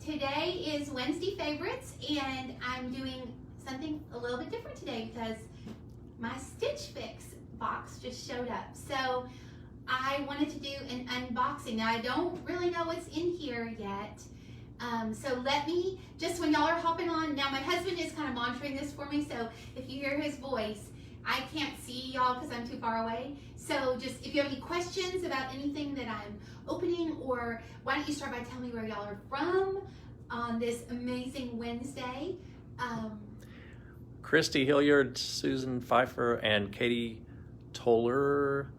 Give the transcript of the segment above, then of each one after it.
Today is Wednesday favorites, and I'm doing something a little bit different today because my Stitch Fix box just showed up. So I wanted to do an unboxing. Now I don't really know what's in here yet. So let me, just when y'all are hopping on, now my husband is kind of monitoring this for me, so if you hear his voice, I can't see y'all because I'm too far away. So just if you have any questions about anything that I'm opening, or why don't you start by telling me where y'all are from on this amazing Wednesday. Christy Hilliard, Susan Pfeiffer, and Katie Toller.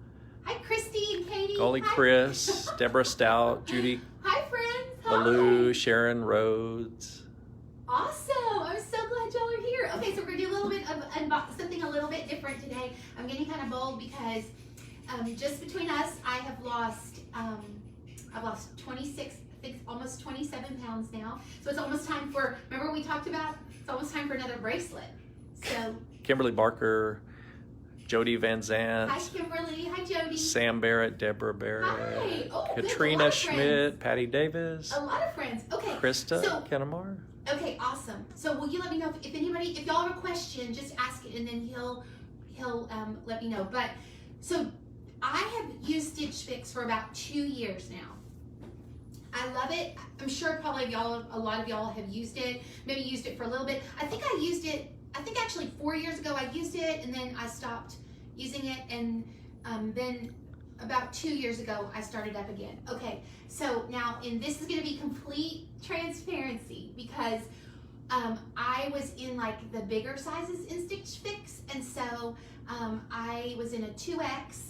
Hi Christy and Katie. Golly Hi. Chris, Deborah Stout, Judy Hi friends. Baloo, Hi. Sharon Rhodes. Awesome. I'm so glad y'all are here. Okay, so we're gonna do a little bit of something a little bit different today. I'm getting kind of bold because just between us, I've lost 26, I think almost 27 pounds now. So it's almost time for, remember we talked about, it's almost time for another bracelet. So Kimberly Barker, Jody Van Zant. hi Kimberly, hi Jody. Sam Barrett, Deborah Barrett. Hi. Oh, good. A lot Katrina of Schmidt, friends. Patty Davis. A lot of friends. Okay. Krista So, Kennemar. okay, awesome. So will you let me know if anybody, if y'all have a question, just ask it and then he'll let me know. But so I have used Stitch Fix for about 2 years now. I love it. I'm sure probably a lot of y'all have used it, maybe used it for a little bit. I think I used it, actually 4 years ago I used it and then I stopped using it, and then about 2 years ago I started up again. Okay, so now, and this is gonna be complete transparency because I was in like the bigger sizes in Stitch Fix, and so I was in a 2X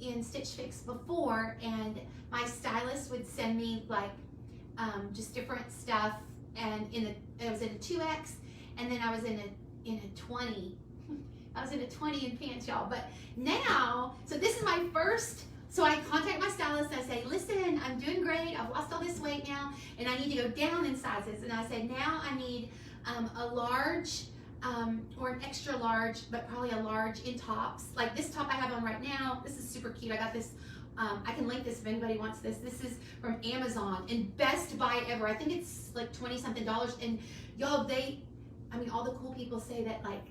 in Stitch Fix before, and my stylist would send me like just different stuff, and I was in a 2X, and then I was in a 20. I was in a 20 in pants, y'all. But now, so this is my first. So I contact my stylist and I say, listen, I'm doing great. I've lost all this weight now, and I need to go down in sizes. And I said, now I need a large or an extra large, but probably a large in tops. Like this top I have on right now. This is super cute. I got this. I can link this if anybody wants this. This is from Amazon and best buy ever. I think it's like 20 something dollars. And y'all, all the cool people say that like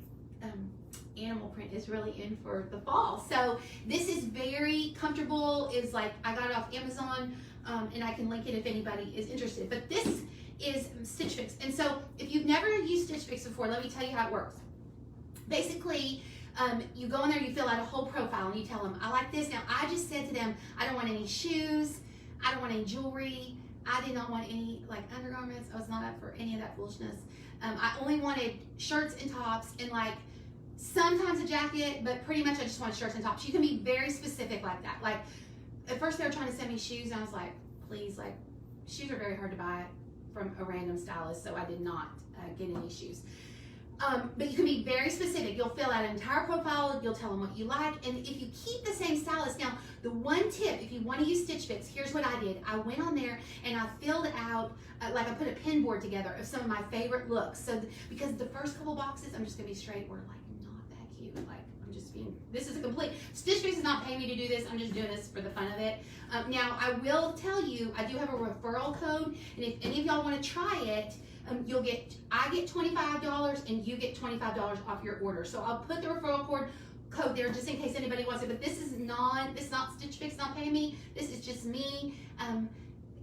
animal print is really in for the fall. So this is very comfortable. It's like, I got it off Amazon, and I can link it if anybody is interested. But this is Stitch Fix. And so if you've never used Stitch Fix before, let me tell you how it works. Basically, you go in there, you fill out a whole profile, and you tell them, I like this. Now, I just said to them, I don't want any shoes, I don't want any jewelry, I did not want any like undergarments. I was not up for any of that foolishness. I only wanted shirts and tops, and like sometimes a jacket, but pretty much I just wanted shirts and tops. You can be very specific like that. Like at first they were trying to send me shoes, and I was like, please, like shoes are very hard to buy from a random stylist, so I did not get any shoes. But you can be very specific. You'll fill out an entire profile, you'll tell them what you like, and if you keep the same stylist, now the one tip, if you want to use Stitch Fix, here's what I did. I went on there and I filled out, like I put a pin board together of some of my favorite looks. So, because the first couple boxes, I'm just gonna be straight, were like not that cute. Like I'm just being, this is a complete, Stitch Fix is not paying me to do this, I'm just doing this for the fun of it. Now I will tell you, I do have a referral code, and if any of y'all want to try it, I get $25 and you get $25 off your order. So I'll put the referral code there just in case anybody wants it. But this is not Stitch Fix not paying me. This is just me,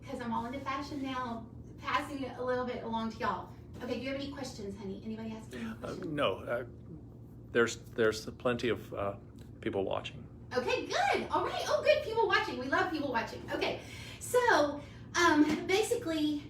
because I'm all into fashion now, passing it a little bit along to y'all. Okay, do you have any questions, honey? Anybody ask any questions? No, there's plenty of people watching. Okay, good. All right. Oh, good. People watching. We love people watching. Okay, so basically.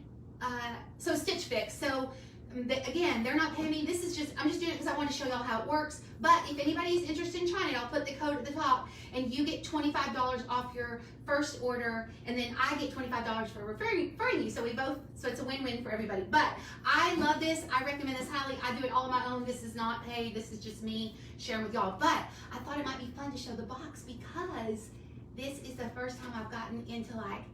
So Stitch Fix, so again, they're not paying me. This is just, I'm just doing it because I want to show y'all how it works. But if anybody is interested in trying it, I'll put the code at the top, and you get $25 off your first order, and then I get $25 for referring you. So so it's a win-win for everybody. But I love this. I recommend this highly. I do it all on my own. This is not paid. This is just me sharing with y'all. But I thought it might be fun to show the box because this is the first time I've gotten into like,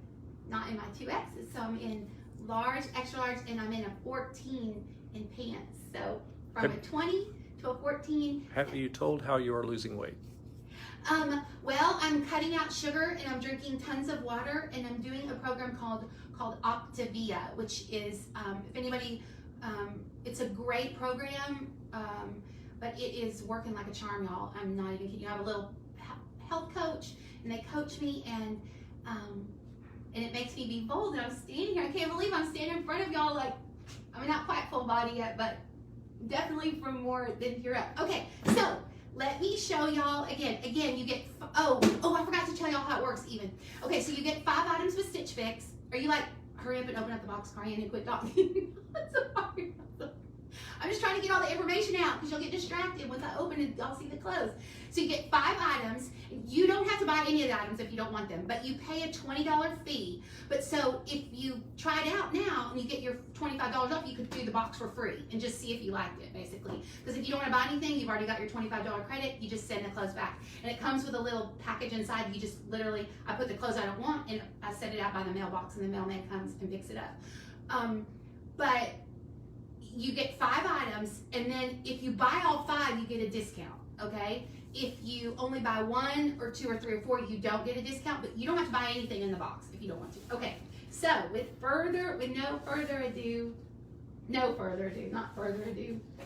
not in my 2Xs, so I'm in large, extra large, and I'm in a 14 in pants. So from a 20 to a 14. Have you told how you are losing weight? Well, I'm cutting out sugar and I'm drinking tons of water, and I'm doing a program called Optavia, which is, if anybody, it's a great program, but it is working like a charm, y'all. I'm not even kidding you. I have a little health coach, and they coach me, and it makes me be bold. And I'm standing here. I can't believe I'm standing in front of y'all. Like, I'm not quite full body yet, but definitely from more than here up. Okay, so let me show y'all again. Again, you get, oh, I forgot to tell y'all how it works even. Okay, so you get 5 items with Stitch Fix. Are you like, hurry up and open up the box, Corian, and quit talking? Sorry. I'm just trying to get all the information out because you'll get distracted once I open it. Y'all see the clothes. So you get 5 items. You don't have to buy any of the items if you don't want them, but you pay a $20 fee. But so if you try it out now and you get your $25 off, you could do the box for free and just see if you liked it, basically. Because if you don't want to buy anything, you've already got your $25 credit. You just send the clothes back, and it comes with a little package inside. You just literally, I put the clothes I don't want, and I set it out by the mailbox, and the mailman comes and picks it up. But you get 5 items, and then if you buy all 5, you get a discount, okay? If you only buy 1 or 2 or 3 or 4, you don't get a discount, but you don't have to buy anything in the box if you don't want to. Okay, so with no further ado,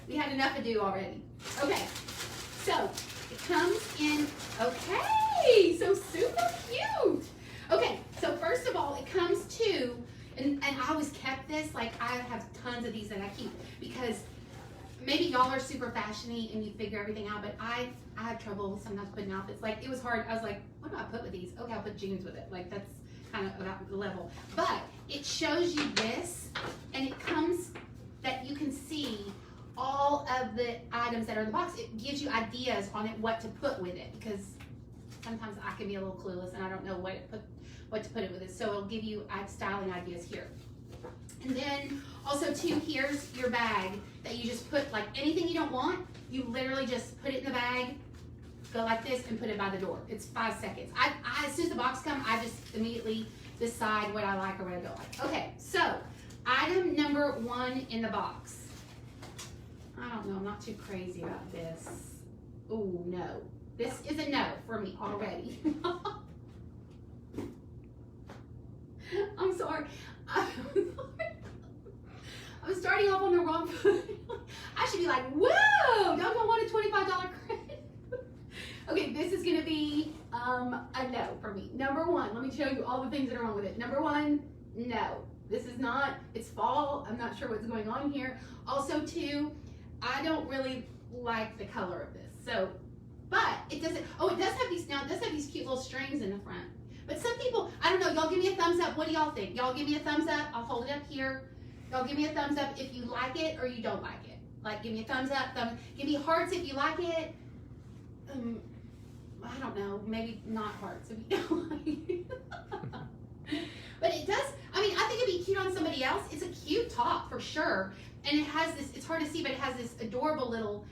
we had enough ado already. Okay, so it comes in, okay, so super cute. Okay, so first of all, it comes to, and I always kept this, like I have tons of these that I keep, because maybe y'all are super fashiony and you figure everything out, but I have trouble sometimes putting outfits. Like, it was hard. I was like, what do I put with these? Okay, I'll put jeans with it. Like, that's kind of about the level. But it shows you this, and it comes that you can see all of the items that are in the box. It gives you ideas on it, what to put with it, because sometimes I can be a little clueless and I don't know what to put it with it. So it'll give you styling ideas here. And then also too, here's your bag that you just put, like anything you don't want, you literally just put it in the bag, go like this, and put it by the door. It's 5 seconds. I as soon as the box comes, I just immediately decide what I like or what I don't like. Okay, so item number 1 in the box. I don't know, I'm not too crazy about this. Oh no, this is a no for me already. I'm sorry. I'm starting off on the wrong foot. I should be like, whoa, don't I want a $25 credit? Okay, this is gonna be a no for me. Number 1, let me show you all the things that are wrong with it. Number 1, no. This is not, it's fall. I'm not sure what's going on here. Also 2, I don't really like the color of this. So, but it doesn't, oh, it does have these, now it does have these cute little strings in the front. But some people, I don't know, y'all give me a thumbs up. What do y'all think? Y'all give me a thumbs up. I'll hold it up here. Y'all give me a thumbs up if you like it or you don't like it. Like, give me a thumbs up. Give me hearts if you like it. I don't know, maybe not hearts if you don't like it. But it does, I mean, I think it'd be cute on somebody else. It's a cute top for sure. And it has this, it's hard to see, but it has this adorable little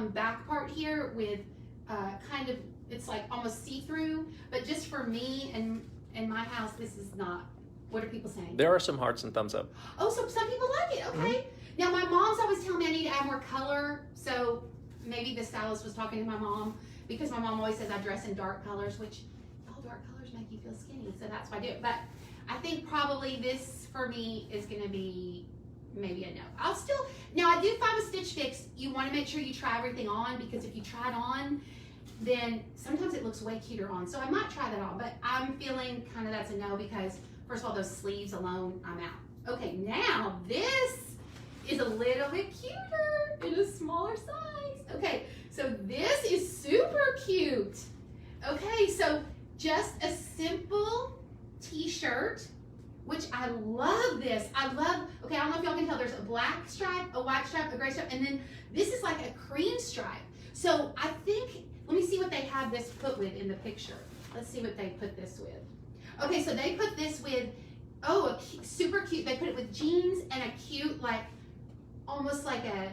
back part here with kind of, it's like almost see-through, but just for me and in my house, this is not. What are people saying? There are some hearts and thumbs up. Oh, so some people like it. Okay. Mm-hmm. Now my mom's always telling me I need to add more color, so maybe the stylist was talking to my mom, because my mom always says I dress in dark colors, which all dark colors make you feel skinny, so that's why I do it. But I think probably this for me is going to be maybe a no. I'll still, now I do find with Stitch Fix, you want to make sure you try everything on, because if you try it on, then sometimes it looks way cuter on. So I might try that on, but I'm feeling kind of that's a no, because first of all, those sleeves alone, I'm out. Okay, now this is a little bit cuter in a smaller size. Okay, so this is super cute. Okay, so just a simple t-shirt, which I love this. I love, okay, I don't know if y'all can tell, there's a black stripe, a white stripe, a gray stripe, and then this is like a cream stripe. So I think, let me see what they have this put with in the picture. Let's see what they put this with. Okay, so they put this with, oh, super cute. They put it with jeans and a cute, like, almost like a,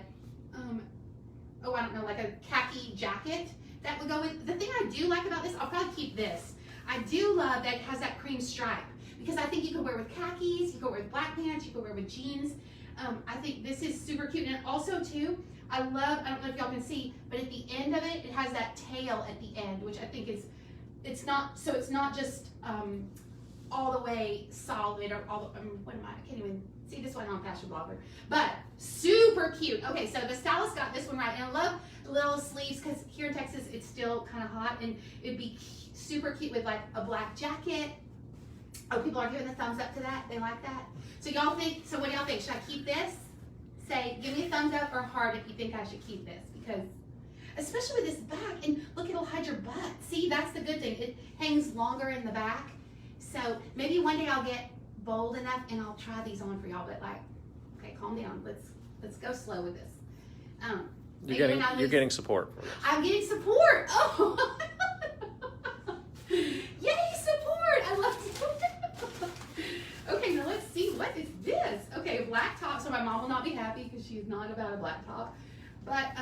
I don't know, like a khaki jacket that would go with. The thing I do like about this, I'll probably keep this. I do love that it has that cream stripe, because I think you could wear with khakis, you could wear with black pants, you could wear with jeans. I think this is super cute. And also too, I don't know if y'all can see, but at the end of it, it has that tail at the end, which I think is, it's not just all the way solid or all the, I can't even see this one on Fashion Blogger, but super cute. Okay, so the stylist got this one right, and I love the little sleeves because here in Texas, it's still kind of hot, and it'd be super cute with like a black jacket. Oh, people are giving the thumbs up to that. They like that. So y'all think, so what do y'all think? Should I keep this? Say, give me a thumbs up or heart if you think I should keep this, because especially with this back, and look, it'll hide your butt. See, that's the good thing. It hangs longer in the back. So maybe one day I'll get bold enough and I'll try these on for y'all, but like, okay, calm down. Let's go slow with this. You're getting support. I'm getting support. Oh, yay, support! I love support. Okay, now let's see, what is this? Okay, black top, so my mom will not be happy because she's not about a black top. But,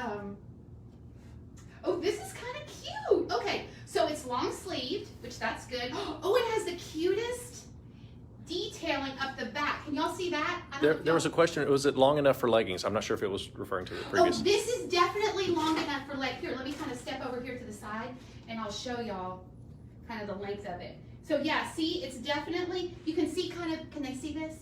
oh, this is kind of cute. Okay, so it's long sleeved, which that's good. Oh, it has the cutest detailing up the back. Can y'all see that? There was a question, was it long enough for leggings? I'm not sure if it was referring to the previous. Oh, this is definitely long enough for leg. Here, let me kind of step over here to the side and I'll show y'all kind of the length of it. So yeah, see, it's definitely, you can see kind of, can they see this?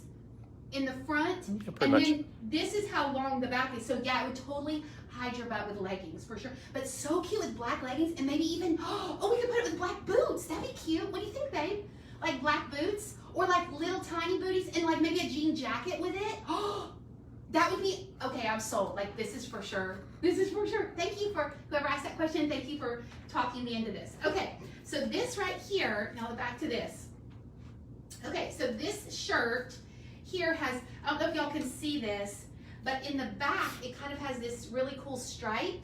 In the front, Yeah, pretty and much. then this is how long the back is. So yeah, it would totally hide your butt with leggings for sure. But so cute with black leggings, and maybe even, oh, we could put it with black boots. That'd be cute. What do you think, babe? Like black boots, or like little tiny booties, and like maybe a jean jacket with it. Oh, that would be, okay, I'm sold. Like, this is for sure. This is for sure. Thank you for whoever asked that question. Thank you for talking me into this. Okay, so this right here, now back to this. Okay, so this shirt here has, I don't know if y'all can see this, but in the back, it kind of has this really cool stripe.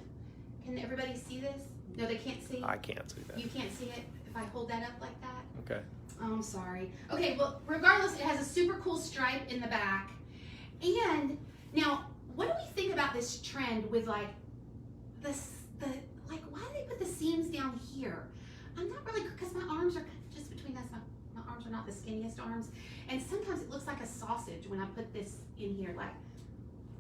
Can everybody see this? No, they can't see? I can't see that. You can't see it if I hold that up like that? Okay. Oh, I'm sorry. Okay, well, regardless, it has a super cool stripe in the back. And now, what do we think about this trend with like like, why do they put the seams down here? I'm not really, because my arms are kind of just between us. My arms are not the skinniest arms. And sometimes it looks like a sausage when I put this in here. Like,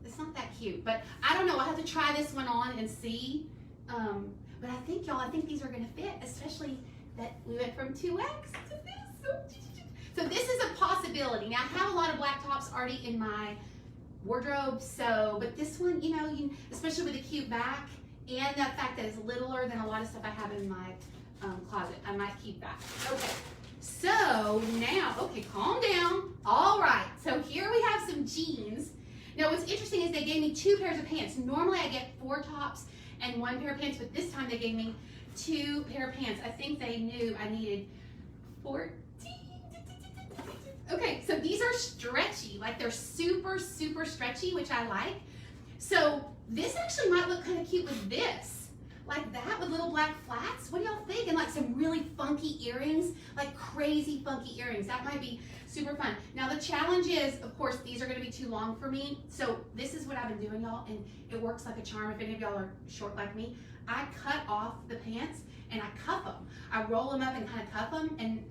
it's not that cute. But I don't know. I'll have to try this one on and see. But I think, y'all, I think these are going to fit, especially that we went from 2X to this. So this is a possibility. Now, I have a lot of black tops already in my wardrobe, so, but this one, you know, especially with a cute back and the fact that it's littler than a lot of stuff I have in my closet, I might keep that. Okay, so now, okay, calm down. All right, so here we have some jeans. Now, what's interesting is they gave me 2 pairs of pants. Normally, I get 4 tops and 1 pair of pants, but this time they gave me 2 pair of pants. I think they knew I needed 14. Okay, so these are stretchy, like they're super, super stretchy, which I like. So this actually might look kind of cute with this, like that with little black flats. What do y'all think? And like some really funky earrings, like crazy funky earrings. That might be super fun. Now the challenge is, of course, these are gonna be too long for me. So this is what I've been doing, y'all, and it works like a charm. If any of y'all are short like me, I cut off the pants and I cuff them. I roll them up and kind of cuff them, and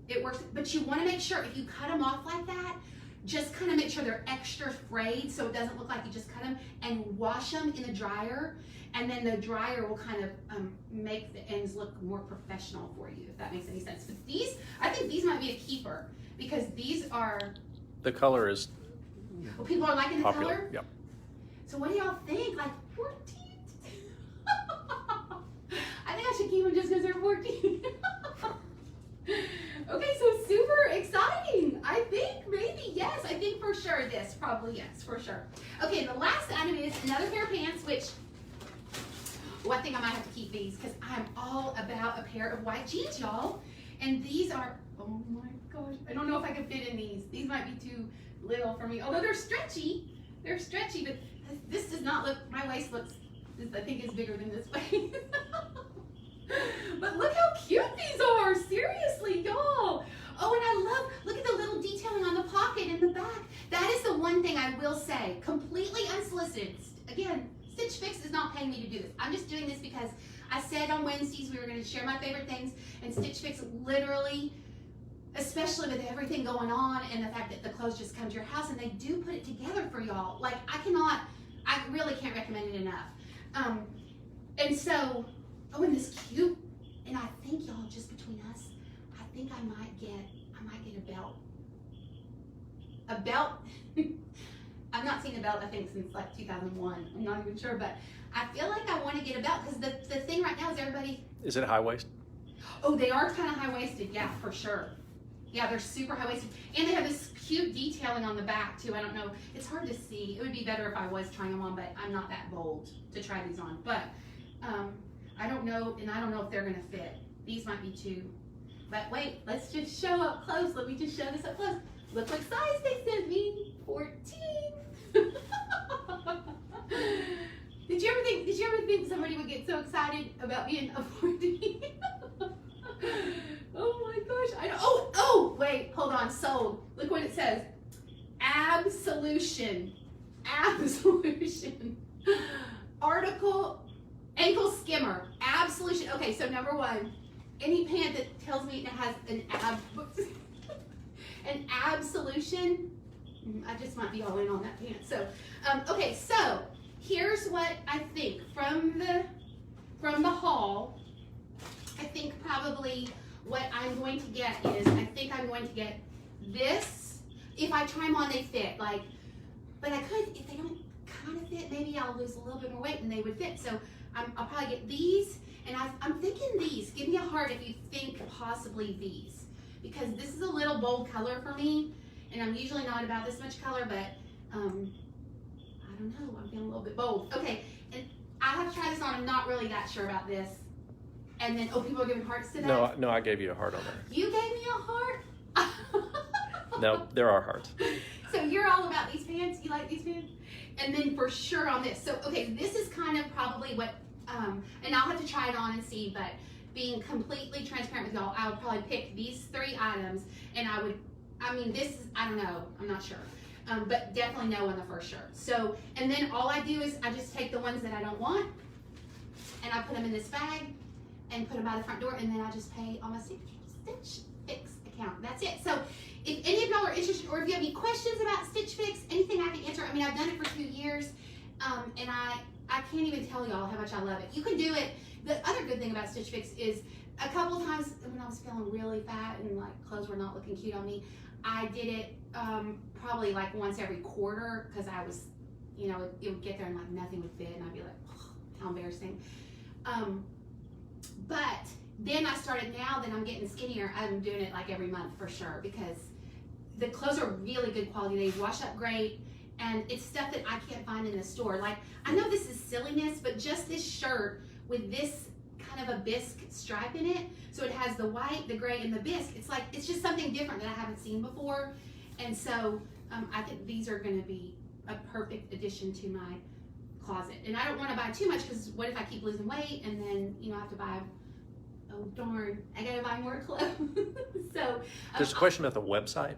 it works. But you want to make sure if you cut them off like that, just kind of make sure they're extra frayed so it doesn't look like you just cut them, and wash them in the dryer, and then the dryer will kind of make the ends look more professional for you, if that makes any sense. But these, I think these might be a keeper because these are, The color is well, people are liking the popular. color. Yep. So what do y'all think? Like 14? I think I should keep them just because they're 14. Okay, so super exciting. I think maybe yes. I think for sure this, probably yes, for sure. Okay, the last item is another pair of pants, which, well, I think I might have to keep these because I'm all about a pair of white jeans, y'all. And these are, oh my gosh, I don't know if I can fit in these. These might be too little for me, although they're stretchy. They're stretchy, but this does not look, my waist looks, I think is bigger than this waist. But look how cute these are, seriously, y'all. Oh, and I love, look at the little detailing on the pocket in the back. That is the one thing I will say, completely unsolicited. Again, Stitch Fix is not paying me to do this. I'm just doing this because I said on Wednesdays we were going to share my favorite things, and Stitch Fix literally, especially with everything going on and the fact that the clothes just come to your house and they do put it together for y'all. Like, I I really can't recommend it enough. And so, oh, and this cute, and I think y'all, just between us, I think I might get a belt. A belt. I've not seen a belt, I think, since like 2001. I'm not even sure, but I feel like I want to get a belt because the thing right now is everybody. Is it high waist? Oh, they are kind of high-waisted, yeah, for sure. Yeah, they're super high-waisted. And they have this cute detailing on the back, too. I don't know. It's hard to see. It would be better if I was trying them on, but I'm not that bold to try these on. But I don't know, and I don't know if they're going to fit. These might be too. But wait, let's just show up close. Let me just show this up close. Look what size they sent me. 14. Did you ever think somebody would get so excited about being a 14? Oh my gosh. Oh, wait, hold on. Sold. Look what it says. Absolution. Absolution. Article, ankle skimmer. Absolution. Okay, so number one, any pant that tells me it has an absolution, I just might be all in on that pant. So, okay, so here's what I think from the haul. I think probably what I'm going to get is, I think I'm going to get this. If I try them on, they fit. Like, but I could, if they don't kind of fit, maybe I'll lose a little bit more weight and they would fit. So I'll probably get these, and I'm thinking these. Give me a heart if you think possibly these, because this is a little bold color for me, and I'm usually not about this much color, but I don't know, I'm feeling a little bit bold. Okay, and I have tried this on. I'm not really that sure about this. And then, oh, people are giving hearts to that? No, I gave you a heart on there. You gave me a heart? No, there are hearts. So you're all about these pants? You like these pants? And then for sure on this. So, okay, this is kind of probably what, and I'll have to try it on and see, but being completely transparent with y'all, I would probably pick these 3 items, and this is, I don't know, I'm not sure. But definitely no on the first shirt. So, and then all I do is I just take the ones that I don't want, and I put them in this bag, and put them by the front door, and then I just pay on my Stitch Fix account. That's it. So if any of y'all are interested, or if you have any questions about Stitch Fix, anything I can answer. I mean, I've done it for 2 years, and I can't even tell y'all how much I love it. You can do it. The other good thing about Stitch Fix is a couple of times when I was feeling really fat and like clothes were not looking cute on me, I did it probably like once every quarter, because I was, it would get there and like nothing would fit, and I'd be like, oh, how embarrassing. But then I started, now that I'm getting skinnier, I'm doing it like every month for sure, because the clothes are really good quality. They wash up great, and it's stuff that I can't find in the store. Like, I know this is silliness, but just this shirt with this kind of a bisque stripe in it, so it has the white, the gray, and the bisque. It's like, it's just something different that I haven't seen before. And so I think these are going to be a perfect addition to my closet. And I don't want to buy too much, because what if I keep losing weight and then I have to buy, oh darn, I gotta buy more clothes. So There's a question about the website.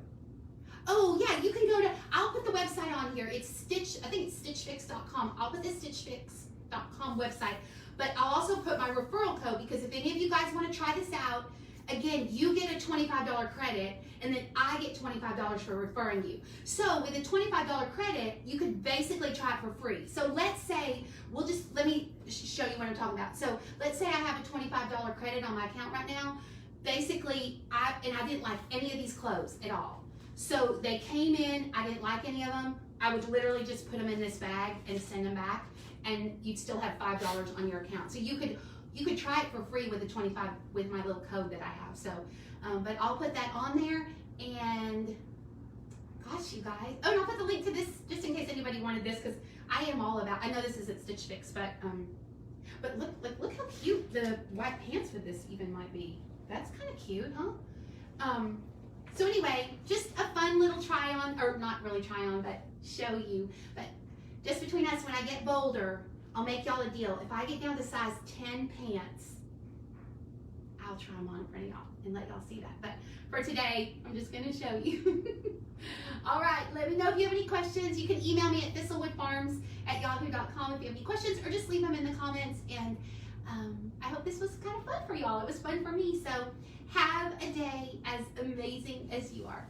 Oh yeah, you can go to, I'll put the website on here. It's stitchfix.com. I'll put the stitchfix.com website, but I'll also put my referral code, because if any of you guys want to try this out, again, you get a $25 credit, and then I get $25 for referring you. So with a $25 credit, you could basically try it for free. So let's say, let me show you what I'm talking about. So let's say I have a $25 credit on my account right now. Basically, I didn't like any of these clothes at all. So they came in, I didn't like any of them. I would literally just put them in this bag and send them back, and you'd still have $5 on your account. So you could try it for free with the 25, with my little code that I have. So, but I'll put that on there, and gosh, you guys. Oh, and I'll put the link to this just in case anybody wanted this, because I am all about, I know this isn't Stitch Fix, but look how cute the white pants with this even might be. That's kind of cute, huh? So anyway, just a fun little try on, or not really try on, but show you. But just between us, when I get bolder, I'll make y'all a deal. If I get down to size 10 pants, I'll try them on in front of y'all and let y'all see that. But for today, I'm just going to show you. All right, let me know if you have any questions. You can email me at thistlewoodfarms@yahoo.com if you have any questions, or just leave them in the comments. And I hope this was kind of fun for y'all. It was fun for me. So have a day as amazing as you are.